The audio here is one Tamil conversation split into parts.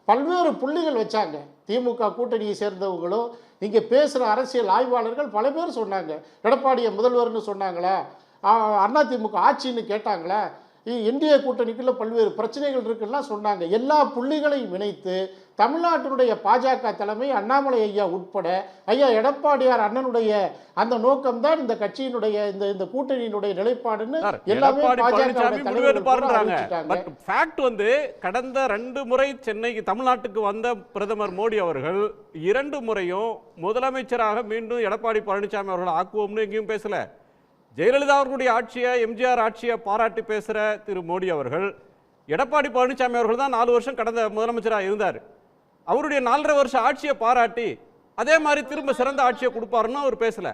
பல்வேறு புள்ளிகள் வச்சாங்க. திமுக கூட்டணியை சேர்ந்தவங்களும் இங்கே பேசுகிற அரசியல் ஆய்வாளர்கள் பல பேர் சொன்னாங்க. எடப்பாடியை முதல்வர்னு சொன்னாங்களா, அதிமுக ஆட்சின்னு கேட்டாங்களா, இந்திய கூட்டணிக்குள்ள பல்வேறு பிரச்சனைகள் இருக்குன்னா சொன்னாங்க. எல்லா புள்ளிகளையும் இணைத்து தமிழ்நாட்டினுடைய பாஜக தலைமை அண்ணாமலை ஐயா உட்பட ஐயா எடப்பாடியார் அண்ணனுடைய அந்த நோக்கம்தான் இந்த கட்சியினுடைய இந்த கூட்டணியினுடைய நிலைப்பாடுன்னு எல்லாமே கடந்த 2 முறை சென்னைக்கு தமிழ்நாட்டுக்கு வந்த பிரதமர் மோடி அவர்கள் 2 முறையும் முதலமைச்சராக மீண்டும் எடப்பாடி பழனிசாமி அவர்கள் ஆக்குவோம்னு எங்கேயும் பேசல. ஜெயலலிதா அவர்களுடைய ஆட்சியை, எம்ஜிஆர் ஆட்சியை பாராட்டி பேசுற திரு மோடி அவர்கள், எடப்பாடி பழனிசாமி அவர்கள் தான் 4 வருஷம் கடந்த முதலமைச்சராக இருந்தார். அவருடைய 4.5 வருஷ ஆட்சியை பாராட்டி அதே மாதிரி திரும்ப சிறந்த ஆட்சியை கொடுப்பாருன்னு அவர் பேசல.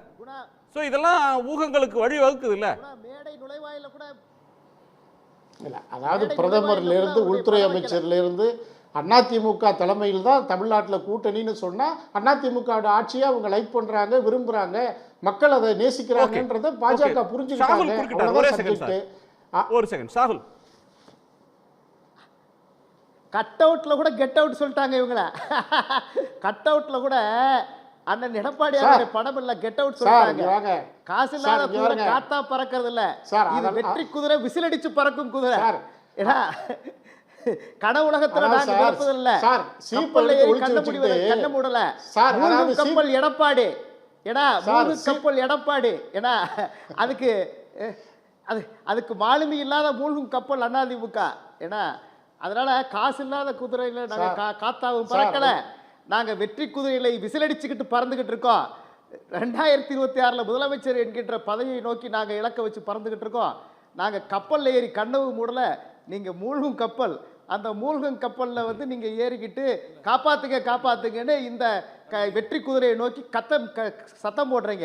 சோ இதெல்லாம் ஊகங்களுக்கு வழி வகுக்குது இல்ல. அதாவது பிரதமர்ல இருந்து உள்துறை அமைச்சர்ல இருந்து அதிமுக தலைமையில் தான் தமிழ்நாட்டில் கூட்டணின்னு சொன்னா அதிமுக ஆட்சியை அவங்க லைக் பண்றாங்க, விரும்புறாங்க, மக்கள் அதை நேசிக்கிறாங்கன்றத பாஜக புரிஞ்சுக்கிட்டாங்க. ஒரு செகண்ட் சாகுல், கட் அவுட்ல கூட கெட் அவுட் சொல்லிட்டாங்க இவங்கள. கட் அவுட்ல கூட அண்ணன் எடப்பாடியாருடைய படம் இல்ல, கெட் அவுட் சொல்றாங்க. காசு இல்லாத குதிரை காத்தா பறக்கிறது இல்ல, இது வெற்றி குதிரை விசிலடிச்சு பறக்கும் குதிரை. ஏன்னா கனவுலகத்துல நாங்க பிறப்பதில்ல, கப்பல்ல ஏறி கண்ண முடிவதில்லை, கண்ண மூடல. மூழ்கும் கப்பல் எடப்பாடி, ஏன்னா மூழ்கும் கப்பல் எடப்பாடி, ஏன்னா அதுக்கு மாலுமி இல்லாத மூழ்கும் கப்பல் அதிமுக. ஏன்னா அதனால காசு இல்லாத குதிரையில நாங்க காத்தாவும் பறக்கல, நாங்க வெற்றி குதிரைகளை விசிலடிச்சுக்கிட்டு பறந்துகிட்டு இருக்கோம். 2026 முதலமைச்சர் என்கின்ற பதவியை நோக்கி நாங்க இலக்க வச்சு பறந்துகிட்டு இருக்கோம். நாங்க கப்பல்ல ஏறி கண்ணவு மூடல, நீங்க மூழ்கும் கப்பல், அந்த மூழ்கும் கப்பல்ல நீங்க ஏறிக்கிட்டு காப்பாத்துங்கன்னு இந்த வெற்றி குதிரையை நோக்கி சத்தம் போடுறீங்க.